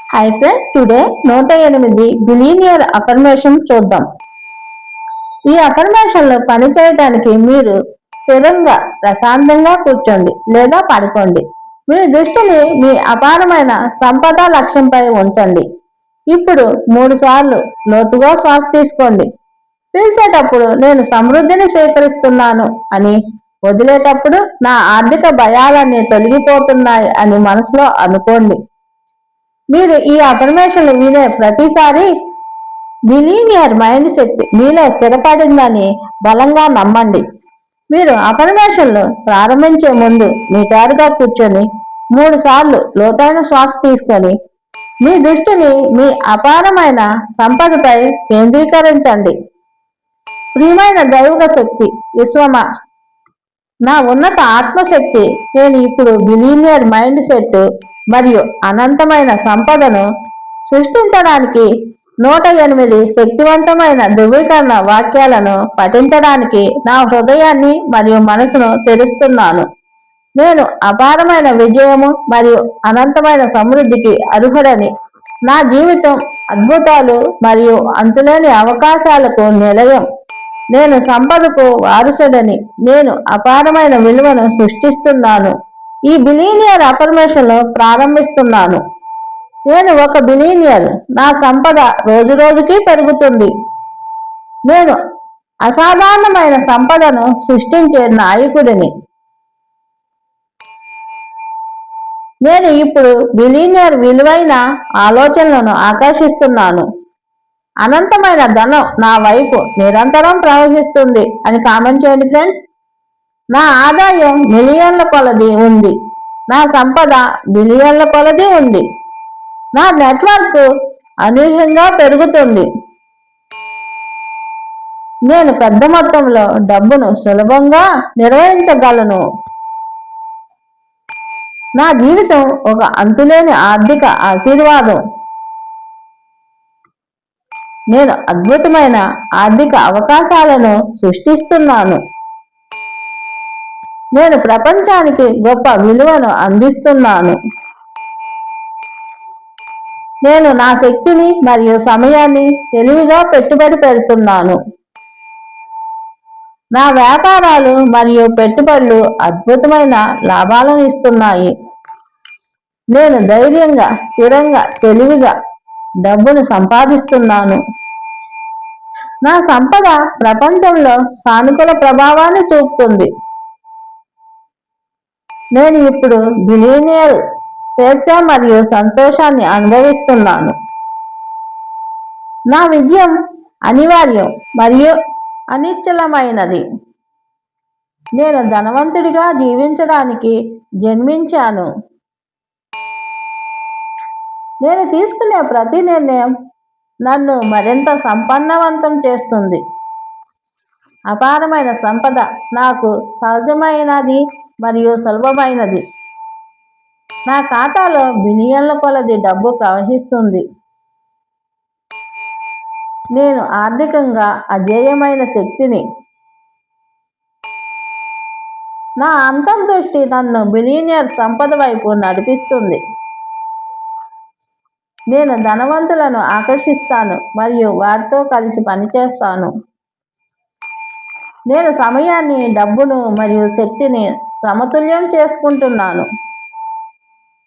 Hi friend, today 108 billionaire affirmation చూద్దాం. ఈ అఫర్మేషన్లు పని చేయడానికి మీరు స్థిరంగా ప్రశాంతంగా కూర్చోండి లేదా పడుకోండి. మీ దృష్టిని మీ అపారమైన సంపద లక్ష్యంపై ఉంచండి. ఇప్పుడు 3 సార్లు లోతుగా శ్వాస తీసుకోండి. పీల్చేటప్పుడు నేను సమృద్ధిని స్వీకరిస్తున్నాను అని, వదిలేటప్పుడు నా ఆర్థిక భయాలన్నీ తొలగిపోతున్నాయి అని మనసులో అనుకోండి. మీరు ఈ అఫర్మేషన్లు వినే ప్రతిసారి బిలీనియర్ మైండ్ సెట్ మీలో స్థిరపడిందని బలంగా నమ్మండి. మీరు అఫర్మేషన్లు ప్రారంభించే ముందు నిటారుగా కూర్చొని 3 సార్లు లోతైన శ్వాస తీసుకొని మీ దృష్టిని మీ అపారమైన సంపదపై కేంద్రీకరించండి. ప్రియమైన దైవిక శక్తి, విశ్వమా, నా ఉన్నత ఆత్మశక్తి, నేను ఇప్పుడు బిలీనియర్ మైండ్ సెట్ మరియు అనంతమైన సంపదను సృష్టించడానికి 108 శక్తివంతమైన ధృవీకరణ వాక్యాలను పఠించడానికి నా హృదయాన్ని మరియు మనసును తెరుస్తున్నాను. నేను అపారమైన విజయము మరియు అనంతమైన సమృద్ధికి అర్హుడని, నా జీవితం అద్భుతాలు మరియు అంతులేని అవకాశాలకు నిలయం. నేను సంపదకు వారసుడని, నేను అపారమైన విలువను సృష్టిస్తున్నాను. ఈ బిలీనియర్ అఫర్మేషన్లు ప్రారంభిస్తున్నాను. నేను ఒక బిలీనియర్, నా సంపద రోజురోజుకి పెరుగుతుంది. నేను అసాధారణమైన సంపదను సృష్టించే నాయకుడిని. నేను ఇప్పుడు బిలీనియర్ విలువైన ఆలోచనలను ఆకర్షిస్తున్నాను. అనంతమైన ధనం నా వైపు నిరంతరం ప్రవహిస్తుంది అని కామెంట్ చేయండి ఫ్రెండ్స్. నా ఆదాయం మిలియన్ల కొలది ఉంది. నా సంపద బిలియన్ల కొలది ఉంది. నా నెట్వర్క్ అనూహ్యంగా పెరుగుతుంది. నేను పెద్ద మొత్తంలో డబ్బును సులభంగా నిర్వహించగలను. నా జీవితం ఒక అంతులేని ఆర్థిక ఆశీర్వాదం. నేను అద్భుతమైన ఆర్థిక అవకాశాలను సృష్టిస్తున్నాను. నేను ప్రపంచానికి గొప్ప విలువను అందిస్తున్నాను. నేను నా శక్తిని మరియు సమయాన్ని తెలివిగా పెట్టుబడి పెడుతున్నాను. నా వ్యాపారాలు మరియు పెట్టుబడులు అద్భుతమైన లాభాలను ఇస్తున్నాయి. నేను ధైర్యంగా, స్థిరంగా, తెలివిగా డబ్బును సంపాదిస్తున్నాను. నా సంపద ప్రపంచంలో సానుకూల ప్రభావాన్ని చూపుతుంది. నేను ఇప్పుడు బిలియనియర్ స్వేచ్ఛ మరియు సంతోషాన్ని అనుభవిస్తున్నాను. నా విజయం అనివార్యం మరియు అనిశ్చలమైనది. నేను ధనవంతుడిగా జీవించడానికి జన్మించాను. నేను తీసుకునే ప్రతి నిర్ణయం నన్ను మరింత సంపన్నవంతం చేస్తుంది. అపారమైన సంపద నాకు సహజమైనది మరియు సులభమైనది. నా ఖాతాలో బిలియన్ల కొలది డబ్బు ప్రవహిస్తుంది. నేను ఆర్థికంగా అజేయమైన శక్తిని. నా అంతర్దృష్టి నన్ను బిలియనియర్ సంపద వైపు నడిపిస్తుంది. నేను ధనవంతులను ఆకర్షిస్తాను మరియు వారితో కలిసి పనిచేస్తాను. నేను సమయాన్ని, డబ్బును మరియు శక్తిని సమతుల్యం చేసుకుంటున్నాను.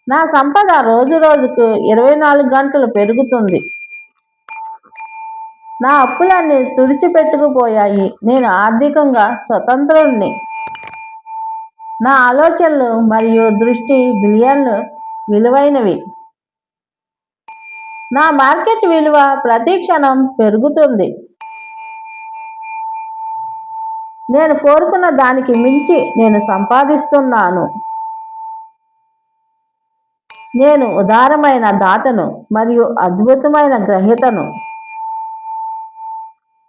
నా సంపద రోజుకు 24 గంటలు పెరుగుతుంది. నా అప్పులన్నీ తుడిచిపెట్టుకుపోయాయి. నేను ఆర్థికంగా స్వతంత్రుణ్ణి. నా ఆలోచనలు మరియు దృష్టి బిలియన్లు విలువైనవి. నా మార్కెట్ విలువ ప్రతి క్షణం పెరుగుతుంది. నేను కోరుకున్న దానికి మించి నేను సంపాదిస్తున్నాను. నేను ఉదారమైన దాతను మరియు అద్భుతమైన గ్రహీతను.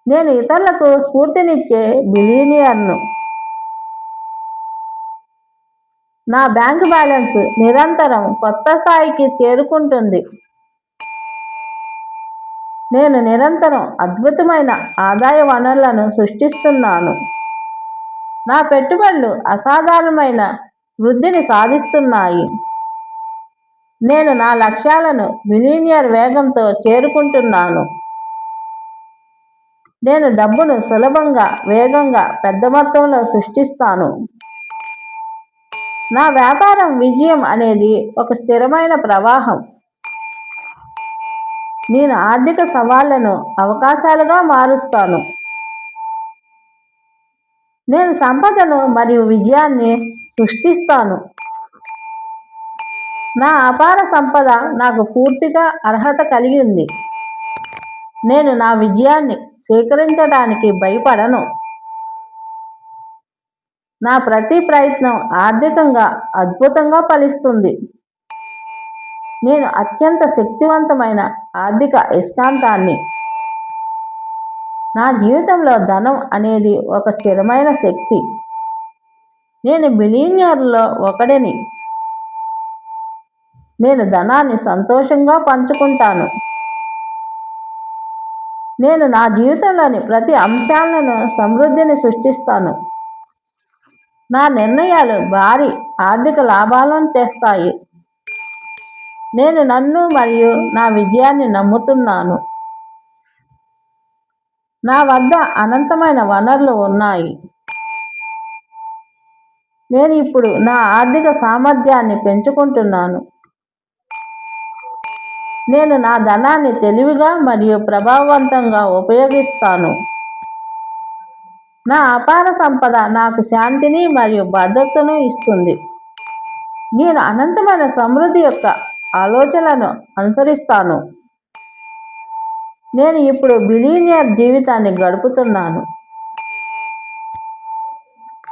నేను ఇతరులకు స్ఫూర్తినిచ్చే బిలియనియర్ను. నా బ్యాంక్ బ్యాలెన్స్ నిరంతరం కొత్త స్థాయికి చేరుకుంటుంది. నేను నిరంతరం అద్భుతమైన ఆదాయ వనరులను సృష్టిస్తున్నాను. నా పెట్టుబడులు అసాధారణమైన వృద్ధిని సాధిస్తున్నాయి. నేను నా లక్ష్యాలను మిలీనియర్ వేగంతో చేరుకుంటున్నాను. నేను డబ్బును సులభంగా, వేగంగా, పెద్ద మొత్తంలో సృష్టిస్తాను. నా వ్యాపారం విజయం అనేది ఒక స్థిరమైన ప్రవాహం. నేను ఆర్థిక సవాళ్లను అవకాశాలుగా మారుస్తాను. నేను సంపదను మరియు విజయాన్ని సృష్టిస్తాను. నా అపార సంపద నాకు పూర్తిగా అర్హత కలిగి ఉంది. నేను నా విజయాన్ని స్వీకరించడానికి భయపడను. నా ప్రతి ప్రయత్నం ఆర్థికంగా అద్భుతంగా ఫలిస్తుంది. నేను అత్యంత శక్తివంతమైన ఆర్థిక అయస్కాంతాన్ని. నా జీవితంలో ధనం అనేది ఒక స్థిరమైన శక్తి. నేను బిలియనీర్లలో ఒకడిని. నేను ధనాన్ని సంతోషంగా పంచుకుంటాను. నేను నా జీవితంలోని ప్రతి అంశాలను సమృద్ధిని సృష్టిస్తాను. నా నిర్ణయాలు భారీ ఆర్థిక లాభాలను తెస్తాయి. నేను నన్ను మరియు నా విజయాన్ని నమ్ముతున్నాను. నా వద్ద అనంతమైన వనరులు ఉన్నాయి. నేను ఇప్పుడు నా ఆర్థిక సామర్థ్యాన్ని పెంచుకుంటున్నాను. నేను నా ధనాన్ని తెలివిగా మరియు ప్రభావవంతంగా ఉపయోగిస్తాను. నా అపార సంపద నాకు శాంతిని మరియు భద్రతను ఇస్తుంది. నేను అనంతమైన సమృద్ధి యొక్క ఆలోచనలను అనుసరిస్తాను. నేను ఇప్పుడు బిలియనియర్ జీవితాన్ని గడుపుతున్నాను.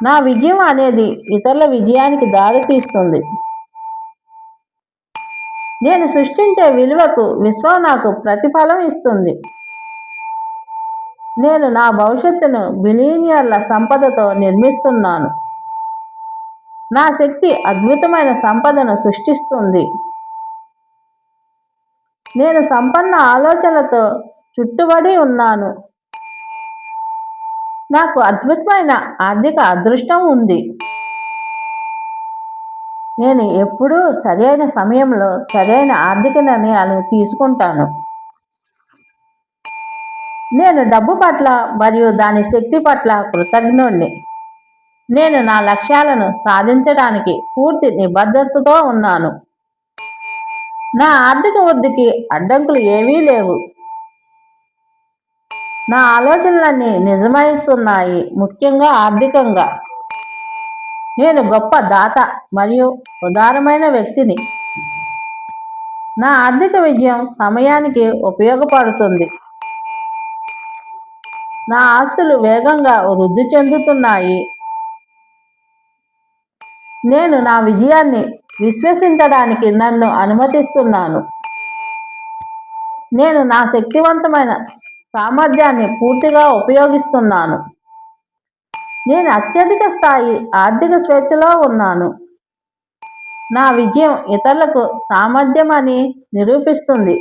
నా విజయం అనేది ఇతరుల విజయానికి దారితీస్తుంది. నేను సృష్టించే విలువకు విశ్వం నాకు ప్రతిఫలం ఇస్తుంది. నేను నా భవిష్యత్తును బిలియనియర్ల సంపదతో నిర్మిస్తున్నాను. నా శక్తి అద్భుతమైన సంపదను సృష్టిస్తుంది. నేను సంపన్న ఆలోచనలతో చుట్టుబడి ఉన్నాను. నాకు అద్భుతమైన ఆర్థిక అదృష్టం ఉంది. నేను ఎప్పుడూ సరైన సమయంలో సరైన ఆర్థిక నిర్ణయాలు తీసుకుంటాను. నేను డబ్బు పట్ల మరియు దాని శక్తి పట్ల కృతజ్ఞుణ్ణి. నేను నా లక్ష్యాలను సాధించడానికి పూర్తి నిబద్ధతతో ఉన్నాను. నా ఆర్థిక వృద్ధికి అడ్డంకులు ఏవీ లేవు. నా ఆలోచనలన్నీ నిజమవుతున్నాయి, ముఖ్యంగా ఆర్థికంగా. నేను గొప్ప దాత మరియు ఉదారమైన వ్యక్తిని. నా ఆర్థిక విజయం సమయానికి ఉపయోగపడుతుంది. నా ఆస్తులు వేగంగా వృద్ధి చెందుతున్నాయి. నేను నా విజయాన్ని విశ్వసించడానికి నన్ను అనుమతిస్తున్నాను. నేను నా శక్తివంతమైన సామర్థ్యాన్ని పూర్తిగా ఉపయోగిస్తున్నాను. నేను అత్యధిక స్థాయి ఆర్థిక స్వేచ్ఛలో ఉన్నాను. నా విజయం ఇతరులకు సామర్థ్యం అని నిరూపిస్తుంది.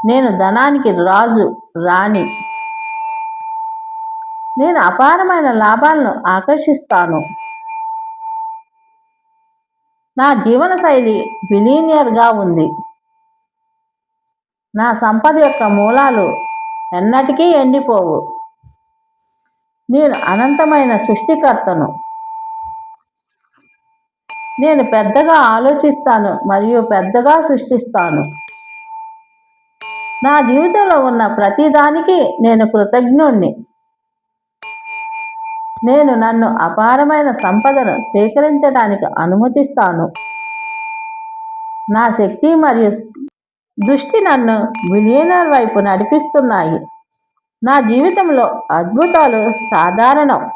నేను ధనానికి రాజు, రాణి. నేను అపారమైన లాభాలను ఆకర్షిస్తాను. నా జీవన శైలి బిలియనియర్గా ఉంది. నా సంపద యొక్క మూలాలు ఎన్నటికీ ఎండిపోవు. నేను అనంతమైన సృష్టికర్తను. నేను పెద్దగా ఆలోచిస్తాను మరియు పెద్దగా సృష్టిస్తాను. నా జీవితంలో ఉన్న ప్రతి దానికి నేను కృతజ్ఞుణ్ణి. నేను నన్ను అపారమైన సంపదను స్వీకరించడానికి అనుమతిస్తాను. నా శక్తి మరియు దృష్టి నన్ను బిలియనర్ వైపు నడిపిస్తున్నాయి. నా జీవితంలో అద్భుతాలు సాధారణం.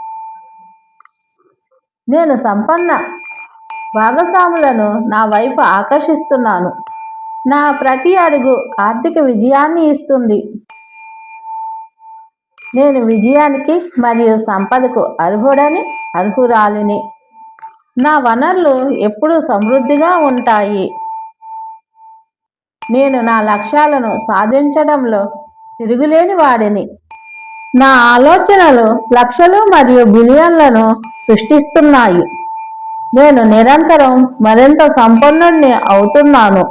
నేను సంపన్న భాగస్వాములను నా వైపు ఆకర్షిస్తున్నాను. నా ప్రతి అడుగు ఆర్థిక విజయాన్ని ఇస్తుంది. నేను విజయానికి మరియు సంపదకు అర్హురాలిని. నా వనరులు ఎప్పుడూ సమృద్ధిగా ఉంటాయి. నేను నా లక్ష్యాలను సాధించడంలో తిరుగులేని వాడిని. నా ఆలోచనలు లక్షలు మరియు బిలియన్లను సృష్టిస్తున్నాయి. నేను నిరంతరం మరింత సంపన్నుణ్ణి అవుతున్నాను.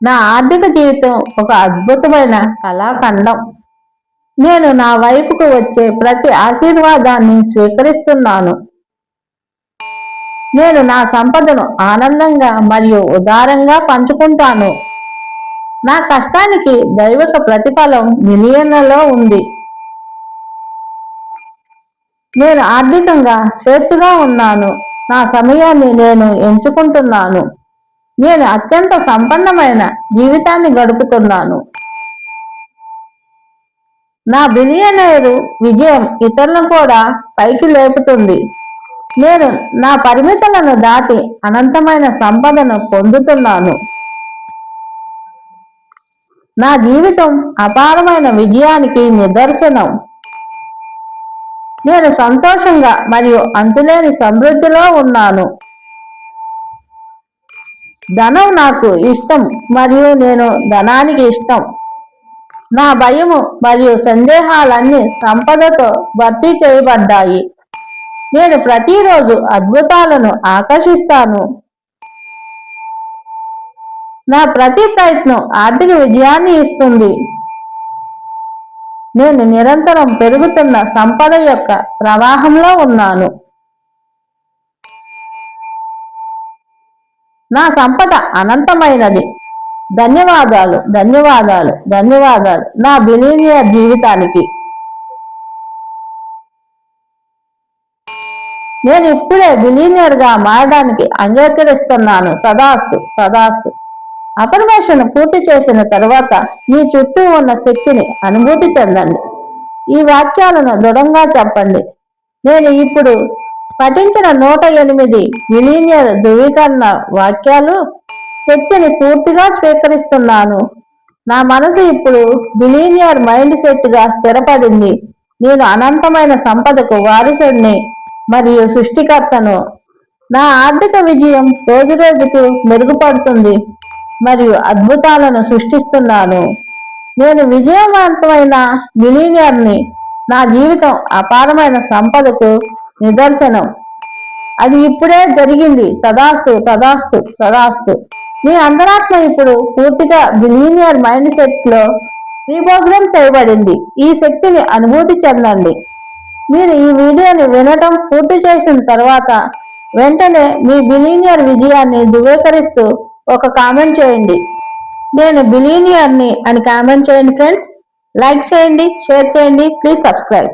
నా ఆర్థిక జీవితం ఒక అద్భుతమైన కళాఖండం. నేను నా వైపుకు వచ్చే ప్రతి ఆశీర్వాదాన్ని స్వీకరిస్తున్నాను. నేను నా సంపదను ఆనందంగా మరియు ఉదారంగా పంచుకుంటాను. నా కష్టానికి దైవిక ప్రతిఫలం మిలియన్లలో ఉంది. నేను ఆర్థికంగా స్వేచ్ఛగా ఉన్నాను. నా సమయాన్ని నేను ఎంచుకుంటున్నాను. నేను అత్యంత సంపన్నమైన జీవితాన్ని గడుపుతున్నాను. నా బిలియనేరు విజయం ఇతరులను కూడా పైకి లేపుతుంది. నేను నా పరిమితులను దాటి అనంతమైన సంపదను పొందుతున్నాను. నా జీవితం అపారమైన విజయానికి నిదర్శనం. నేను సంతోషంగా మరియు అంతులేని సమృద్ధిలో ఉన్నాను. ధనం నాకు ఇష్టం మరియు నేను ధనానికి ఇష్టం. నా భయము మరియు సందేహాలన్నీ సంపదతో భర్తీ చేయబడ్డాయి. నేను ప్రతిరోజు అద్భుతాలను ఆకర్షిస్తాను. నా ప్రతి ప్రయత్నం ఆర్థిక విజయాన్ని ఇస్తుంది. నేను నిరంతరం పెరుగుతున్న సంపద యొక్క ప్రవాహంలో ఉన్నాను. నా సంపద అనంతమైనది. ధన్యవాదాలు, ధన్యవాదాలు, ధన్యవాదాలు నా బిలియనియర్ జీవితానికి. నేను ఇప్పుడే బిలియనియర్గా మారడానికి అంగీకరిస్తున్నాను. తదాస్తు, తదాస్తు. అఫర్మేషన్ పూర్తి చేసిన తరువాత మీ చుట్టూ ఉన్న శక్తిని అనుభూతి చెందండి. ఈ వాక్యాలను దృఢంగా చెప్పండి. నేను ఇప్పుడు పఠించిన 108 మిలియనియర్ ధృవీకరణ వాక్యాలు శక్తిని పూర్తిగా స్వీకరిస్తున్నాను. నా మనసు ఇప్పుడు బిలియనియర్ మైండ్ సెట్ గా స్థిరపడింది. నేను అనంతమైన సంపదకు వారసుడిని మరియు సృష్టికర్తను. నా ఆర్థిక విజయం రోజురోజుకు మెరుగుపడుతుంది మరియు అద్భుతాలను సృష్టిస్తున్నాను. నేను విజయవంతమైన మిలియనియర్ని. నా జీవితం అపారమైన సంపదకు నిదర్శనం. అది ఇప్పుడే జరిగింది. తదాస్తు, తదాస్తు, తదాస్తు. మీ అంతరాత్మ ఇప్పుడు పూర్తిగా బిలియనియర్ మైండ్ సెట్ లో రీప్రోగ్రామ్ చేయబడింది. ఈ శక్తిని అనుభూతి చెందండి. మీరు ఈ వీడియోని వినడం పూర్తి చేసిన తర్వాత వెంటనే మీ బిలియనియర్ విజయాన్ని ధృవీకరిస్తూ ఒక కామెంట్ చేయండి. నేను బిలియనియర్ని అని కామెంట్ చేయండి ఫ్రెండ్స్. లైక్ చేయండి, షేర్ చేయండి, ప్లీజ్ సబ్స్క్రైబ్.